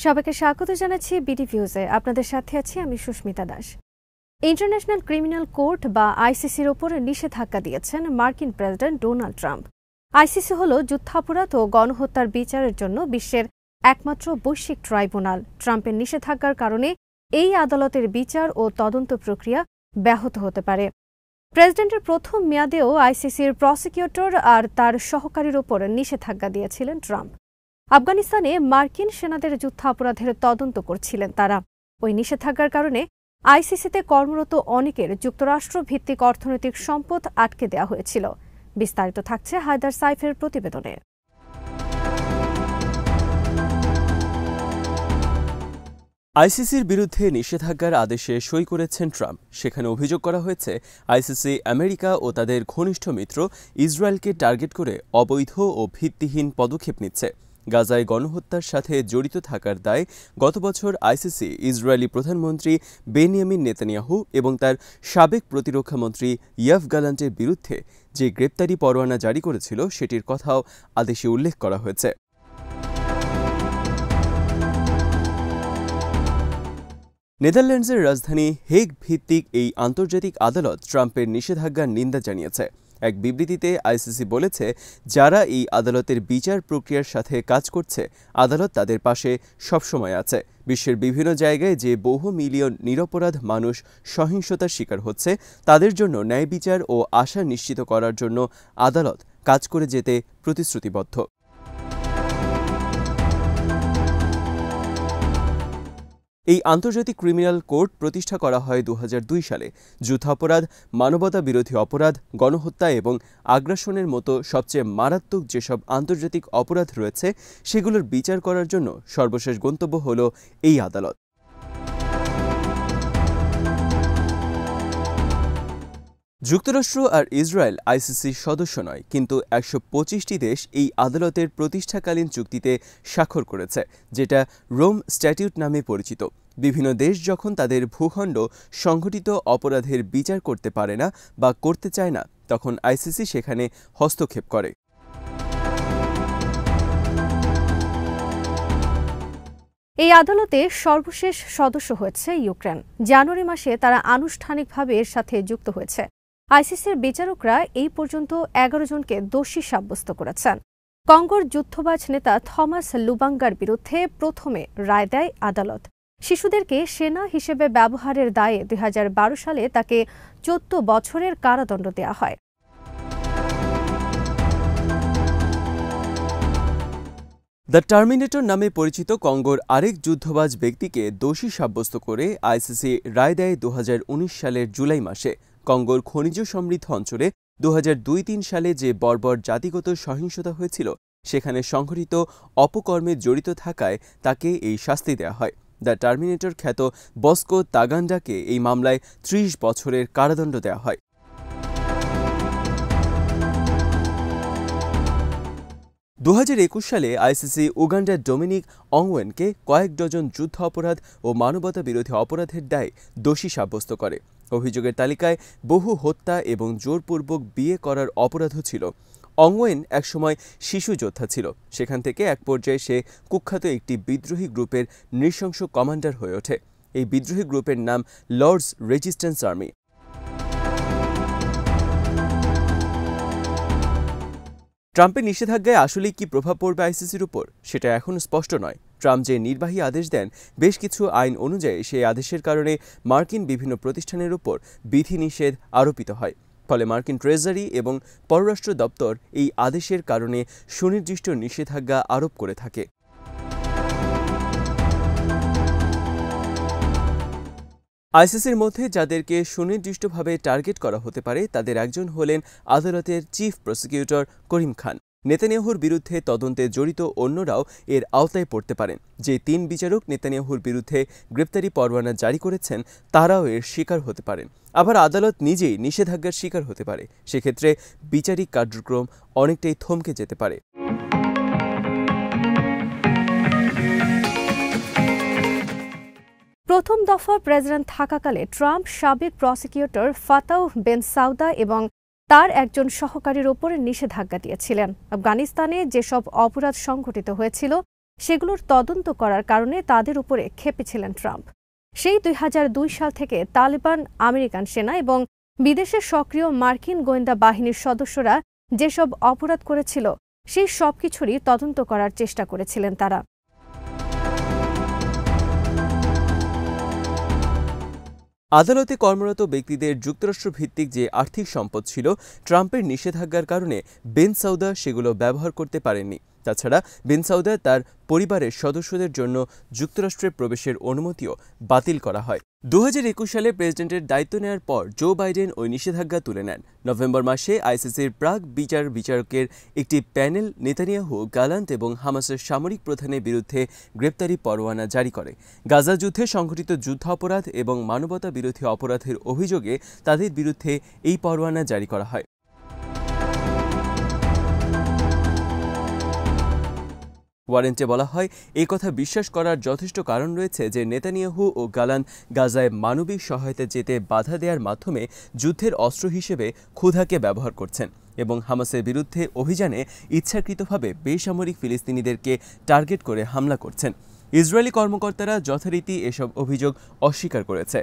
সবাইকে স্বাগত জানাচ্ছি বিডি ভিউজে। আপনাদের সাথে আছি আমি Susmita Das. International criminal court বা আইসিসির ওপর নিষেধাজ্ঞা দিয়েছেন মার্কিন প্রেসিডেন্ট ডোনাল্ড ট্রাম্প। আইসিসি হল যুদ্ধাপরাধ ও গণহত্যার বিচারের জন্য বিশ্বের একমাত্র বৈশ্বিক ট্রাইব্যুনাল। ট্রাম্পের নিষেধাজ্ঞার কারণে এই আদালতের বিচার ও তদন্ত প্রক্রিয়া ব্যাহত হতে পারে। প্রেসিডেন্টের প্রথম মেয়াদেও আইসিসির প্রসিকিউটর আর তার সহকারীর ওপর নিষেধাজ্ঞা দিয়েছিলেন ট্রাম্প। আফগানিস্তানে মার্কিন সেনাদের যুদ্ধাপরাধের তদন্ত করছিলেন তারা। ওই নিষেধাজ্ঞার কারণে আইসিসিতে কর্মরত অনেকের যুক্তরাষ্ট্র ভিত্তিক অর্থনৈতিক সম্পদ আটকে দেওয়া হয়েছিল। বিস্তারিত থাকছে হায়দার সাইফের প্রতিবেদনে। আইসিসির বিরুদ্ধে নিষেধাজ্ঞার আদেশে সই করেছেন ট্রাম্প। সেখানে অভিযোগ করা হয়েছে আইসিসি আমেরিকা ও তাদের ঘনিষ্ঠ মিত্র ইসরায়েলকে টার্গেট করে অবৈধ ও ভিত্তিহীন পদক্ষেপ নিচ্ছে। গাজায় গণহত্যার সাথে জড়িত থাকার দায়ে গত বছর আইসিসি ইসরায়েলি প্রধানমন্ত্রী বেনিয়ামিন নেতানিয়াহু এবং তার সাবেক প্রতিরক্ষামন্ত্রী ইয়াভ গালান্টের বিরুদ্ধে যে গ্রেপ্তারি পরোয়ানা জারি করেছিল সেটির কথাও আদেশে উল্লেখ করা হয়েছে। নেদারল্যান্ডসের রাজধানী হেগ ভিত্তিক এই আন্তর্জাতিক আদালত ট্রাম্পের নিষেধাজ্ঞার নিন্দা জানিয়েছে। এক বিবৃতিতে আইসিসি বলেছে, যারা এই আদালতের বিচার প্রক্রিয়ার সাথে কাজ করছে, আদালত তাদের পাশে সবসময় আছে। বিশ্বের বিভিন্ন জায়গায় যে বহু মিলিয়ন নিরপরাধ মানুষ সহিংসতার শিকার হচ্ছে, তাদের জন্য ন্যায় বিচার ও আশা নিশ্চিত করার জন্য আদালত কাজ করে যেতে প্রতিশ্রুতিবদ্ধ। এই আন্তর্জাতিক ক্রিমিনাল কোর্ট প্রতিষ্ঠা করা হয় 2002 সালে। যুদ্ধাপরাধ, মানবতা বিরোধী অপরাধ, গণহত্যা এবং আগ্রাসনের মতো সবচেয়ে মারাত্মক যেসব আন্তর্জাতিক অপরাধ রয়েছে সেগুলোর বিচার করার জন্য সর্বশেষ গন্তব্য হল এই আদালত। যুক্তরাষ্ট্র আর ইসরায়েল আইসিসির সদস্য নয়, কিন্তু 125টি দেশ এই আদালতের প্রতিষ্ঠাকালীন চুক্তিতে স্বাক্ষর করেছে, যেটা রোম স্ট্যাটিউট নামে পরিচিত। বিভিন্ন দেশ যখন তাদের ভূখণ্ড সংঘটিত অপরাধের বিচার করতে পারে না বা করতে চায় না, তখন আইসিসি সেখানে হস্তক্ষেপ করে। এই আদালতে সর্বশেষ সদস্য হয়েছে ইউক্রেন। জানুয়ারি মাসে তারা আনুষ্ঠানিকভাবে এর সাথে যুক্ত হয়েছে। আইসিসির বিচারকরা এই পর্যন্ত 11 জনকে দোষী সাব্যস্ত করেছেন। কঙ্গোর যুদ্ধবাজ নেতা থমাস লুবাঙ্গার বিরুদ্ধে প্রথমে রায় দেয় আদালত। শিশুদেরকে সেনা হিসেবে ব্যবহারের দায়ে 2012 সালে তাকে 14 বছরের কারাদণ্ড দেওয়া হয়। দ্য টার্মিনেটর নামে পরিচিত কঙ্গোর আরেক যুদ্ধবাজ ব্যক্তিকে দোষী সাব্যস্ত করে আইসিসি রায় দেয় 2019 সালের জুলাই মাসে। কঙ্গোর খনিজ সমৃদ্ধ অঞ্চলে 2002-3 সালে যে বর্বর জাতিগত সহিংসতা হয়েছিল, সেখানে সংঘটিত অপকর্মে জড়িত থাকায় তাকে এই শাস্তি দেওয়া হয়। দ্য টার্মিনেটর খ্যাত বস্কো তাগান্ডাকে এই মামলায় 30 বছরের কারাদণ্ড দেওয়া হয়। 2021 সালে আইসিসি উগান্ডার ডোমিনিক অংওয়েনকে কয়েক ডজন যুদ্ধ অপরাধ ও মানবতা বিরোধী অপরাধের দায়ে দোষী সাব্যস্ত করে। অভিযোগের তালিকায় বহু হত্যা এবং জোরপূর্বক বিয়ে করার অপরাধও ছিল। অংওয়েন একসময় শিশু যোদ্ধা ছিল। সেখান থেকে এক পর্যায়ে সে কুখ্যাত একটি বিদ্রোহী গ্রুপের নৃশংস কমান্ডার হয়ে ওঠে। এই বিদ্রোহী গ্রুপের নাম লর্ডস রেজিস্ট্যান্স আর্মি। ট্রাম্পের নিষেধাজ্ঞায় আসলেই কি প্রভাব পড়বে আইসিসির উপর, সেটা এখনও স্পষ্ট নয়। ট্রাম্প যে নির্বাহী আদেশ দেন, বেশ কিছু আইন অনুযায়ী সেই আদেশের কারণে মার্কিন বিভিন্ন প্রতিষ্ঠানের উপর বিধিনিষেধ আরোপিত হয়। ফলে মার্কিন ট্রেজারি এবং পররাষ্ট্র দপ্তর এই আদেশের কারণে সুনির্দিষ্ট নিষেধাজ্ঞা আরোপ করে থাকে। আইসিসির মধ্যে যাদেরকে সুনির্দিষ্টভাবে টার্গেট করা হতে পারে, তাদের একজন হলেন আদালতের চিফ প্রসিকিউটর করিম খান। নেতানিয়াহুর বিরুদ্ধে তদন্তে জড়িত অন্যরাও এর আওতায় পড়তে পারেন। যে 3 বিচারক নেতানিয়াহুর বিরুদ্ধে গ্রেপ্তারি পরোয়ানা জারি করেছেন, তারাও এর শিকার হতে পারেন। আবার আদালত নিজেই নিষেধাজ্ঞার শিকার হতে পারে। সেক্ষেত্রে বিচারিক কার্যক্রম অনেকটাই থমকে যেতে পারে। প্রথম দফা প্রেসিডেন্ট থাকাকালে ট্রাম্প সাবেক প্রসিকিউটর ফাতাহ বেনসাউদা এবং তার একজন সহকারীর ওপর নিষেধাজ্ঞা দিয়েছিলেন। আফগানিস্তানে যেসব অপরাধ সংঘটিত হয়েছিল সেগুলোর তদন্ত করার কারণে তাদের উপরে ক্ষেপেছিলেন ট্রাম্প। সেই ২০০২ সাল থেকে তালেবান, আমেরিকান সেনা এবং বিদেশের সক্রিয় মার্কিন গোয়েন্দা বাহিনীর সদস্যরা যেসব অপরাধ করেছিল সেই সবকিছুরই তদন্ত করার চেষ্টা করেছিলেন তারা। আদালতে কর্মরত ব্যক্তিদের যুক্তরাষ্ট্রভিত্তিক যে আর্থিক সম্পদ ছিল, ট্রাম্পের নিষেধাজ্ঞার কারণে বেন সাউদা সেগুলো ব্যবহার করতে পারেননি। তাছাড়া বেন সাউদা তার পরিবারের সদস্যদের জন্য যুক্তরাষ্ট্রে প্রবেশের অনুমতিও বাতিল করা হয়। ২০২১ সালে প্রেসিডেন্টের দায়িত্ব নেওয়ার পর জো বাইডেন ওই নিষেধাজ্ঞা তুলে নেন। নভেম্বর মাসে আইসিসির প্রাক বিচারকের একটি প্যানেল নেতানিয়াহু, গালান্ত এবং হামাসের সামরিক প্রধানের বিরুদ্ধে গ্রেপ্তারি পরোয়ানা জারি করে। গাজা যুদ্ধে সংঘটিত যুদ্ধাপরাধ এবং মানবতা বিরোধী অপরাধের অভিযোগে তাদের বিরুদ্ধে এই পরোয়ানা জারি করা হয়। ওয়ারেন্টে বলা হয়, এই কথা বিশ্বাস করার যথেষ্ট কারণ রয়েছে যে নেতানিয়াহু ও গালান্ত গাজায় মানবিক সহায়তা যেতে বাধা দেওয়ার মাধ্যমে যুদ্ধের অস্ত্র হিসেবে ক্ষুধাকে ব্যবহার করছেন এবং হামাসের বিরুদ্ধে অভিযানে ইচ্ছাকৃতভাবে বেসামরিক ফিলিস্তিনিদেরকে টার্গেট করে হামলা করছেন। ইসরায়েলি কর্মকর্তারা যথারীতি এসব অভিযোগ অস্বীকার করেছে।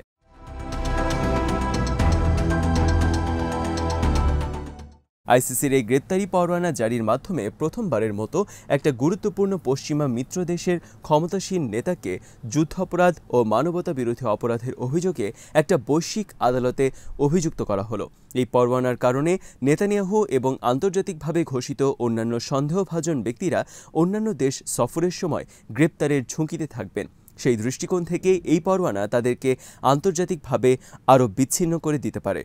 আইসিসির এই গ্রেপ্তারি পরোয়ানা জারির মাধ্যমে প্রথমবারের মতো একটা গুরুত্বপূর্ণ পশ্চিমা মিত্র দেশের ক্ষমতাসীন নেতাকে যুদ্ধাপরাধ ও মানবতা বিরোধী অপরাধের অভিযোগে একটা বৈশ্বিক আদালতে অভিযুক্ত করা হলো। এই পরোয়ানার কারণে নেতানিয়াহু এবং আন্তর্জাতিকভাবে ঘোষিত অন্যান্য সন্দেহভাজন ব্যক্তিরা অন্যান্য দেশ সফরের সময় গ্রেপ্তারের ঝুঁকিতে থাকবেন। সেই দৃষ্টিকোণ থেকে এই পরোয়ানা তাদেরকে আন্তর্জাতিকভাবে আরও বিচ্ছিন্ন করে দিতে পারে।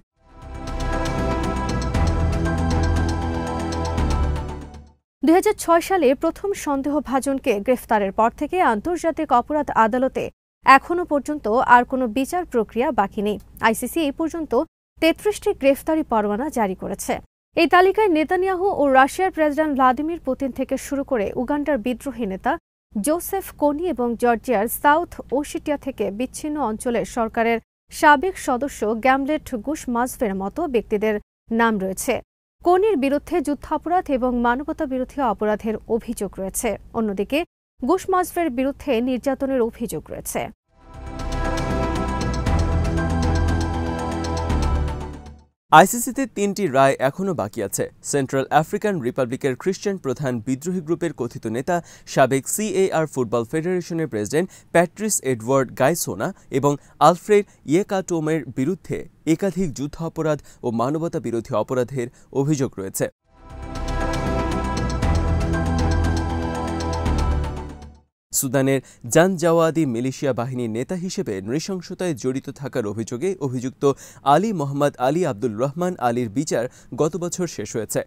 ২০০৬ সালে প্রথম সন্দেহভাজনকে গ্রেফতারের পর থেকে আন্তর্জাতিক অপরাধ আদালতে এখনও পর্যন্ত আর কোনো বিচার প্রক্রিয়া বাকি নেই। আইসিসি এই পর্যন্ত ৩৩টি গ্রেফতারি পরোয়ানা জারি করেছে। এই তালিকায় নেতানিয়াহু ও রাশিয়ার প্রেসিডেন্ট ভ্লাদিমির পুতিন থেকে শুরু করে উগান্ডার বিদ্রোহী নেতা জোসেফ কোনি এবং জর্জিয়ার সাউথ ওসেটিয়া থেকে বিচ্ছিন্ন অঞ্চলের সরকারের সাবেক সদস্য গ্যামলেট গুশমাজভের মতো ব্যক্তিদের নাম রয়েছে। কোনির বিরুদ্ধে যুদ্ধাপরাধ এবং মানবতা বিরোধী অপরাধের অভিযোগ রয়েছে। অন্যদিকে গুশমাজভের বিরুদ্ধে নির্যাতনের অভিযোগ রয়েছে। আইসিসিতে ৩টি রায় এখনও বাকি আছে। সেন্ট্রাল আফ্রিকান রিপাবলিকের খ্রিস্টান প্রধান বিদ্রোহী গ্রুপের কথিত নেতা, সাবেক CAR ফুটবল ফেডারেশনের প্রেসিডেন্ট প্যাট্রিস এডওয়ার্ড গাইসোনা এবং আলফ্রেড ইয়েকাটোমের বিরুদ্ধে একাধিক যুদ্ধাপরাধ ও মানবতা বিরোধী অপরাধের অভিযোগ রয়েছে। সুদানের জানজাওয়াদি মিলিশিয়া বাহিনীর নেতা হিসেবে নৃশংসতায় জড়িত থাকার অভিযোগে অভিযুক্ত আলী মোহাম্মদ আলী আব্দুল রহমান আলীর বিচার গত বছর শেষ হয়েছে।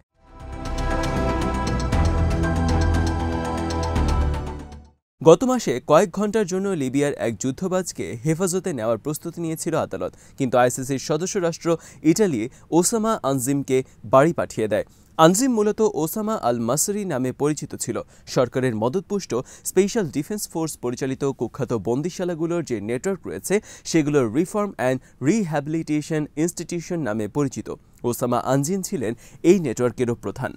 গত মাসে কয়েক ঘণ্টার জন্য লিবিয়ার এক যুদ্ধবাজকে হেফাজতে নেওয়ার প্রস্তুতি নিয়েছিল আদালত, কিন্তু আইসিসির সদস্য রাষ্ট্র ইটালি ওসামা আনজিমকে বাড়ি পাঠিয়ে দেয়। আনজিম মূলত ওসামা আল মাসরি নামে পরিচিত ছিল। সরকারের মদতপুষ্ট স্পেশাল ডিফেন্স ফোর্স পরিচালিত কুখ্যাত বন্দিশালাগুলোর যে নেটওয়ার্ক রয়েছে সেগুলোর রিফর্ম অ্যান্ড রিহ্যাবিলিটেশন ইনস্টিটিউশন নামে পরিচিত। ওসামা আনজিম ছিলেন এই নেটওয়ার্কেরও প্রধান।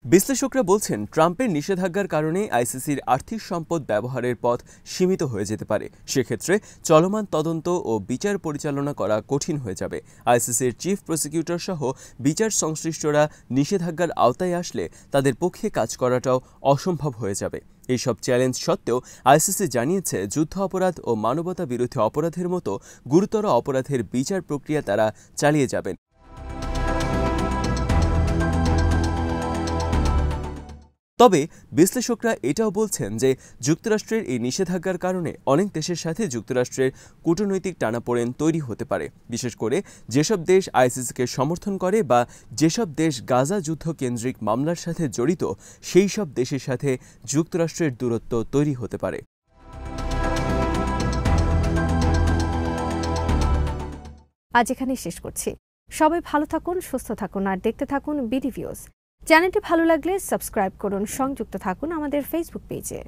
বিশ্লেষকরা বলছেন, ট্রাম্পের নিষেধাজ্ঞার কারণে আইসিসির আর্থিক সম্পদ ব্যবহারের পথ সীমিত হয়ে যেতে পারে। সেক্ষেত্রে চলমান তদন্ত ও বিচার পরিচালনা করা কঠিন হয়ে যাবে। আইসিসির চিফ প্রসিকিউটর সহ বিচার সংশ্লিষ্টরা নিষেধাজ্ঞার আওতায় আসলে তাদের পক্ষে কাজ করাটাও অসম্ভব হয়ে যাবে। এইসব চ্যালেঞ্জ সত্ত্বেও আইসিসি জানিয়েছে, যুদ্ধ অপরাধ ও মানবতা বিরোধী অপরাধের মতো গুরুতর অপরাধের বিচার প্রক্রিয়া তারা চালিয়ে যাবেন। তবে বিশ্লেষকরা এটাও বলছেন যে যুক্তরাষ্ট্রের এই নিষেধাজ্ঞার কারণে অনেক দেশের সাথে যুক্তরাষ্ট্রের কূটনৈতিক টানাপোড়েন তৈরি হতে পারে, বিশেষ করে যেসব দেশ আইসিসিকে সমর্থন করে বা যেসব দেশ গাজা যুদ্ধ কেন্দ্রিক মামলার সাথে জড়িত সেই সব দেশের সাথে যুক্তরাষ্ট্রের দূরত্ব তৈরি হতে পারে। আজ এখানেই শেষ করছি। সবাই ভালো থাকুন, সুস্থ থাকুন আর দেখতে থাকুন বিডি ভিউজ। চ্যানেলটি ভালো লাগলে সাবস্ক্রাইব করুন, সংযুক্ত থাকুন আমাদের ফেসবুক পেজে।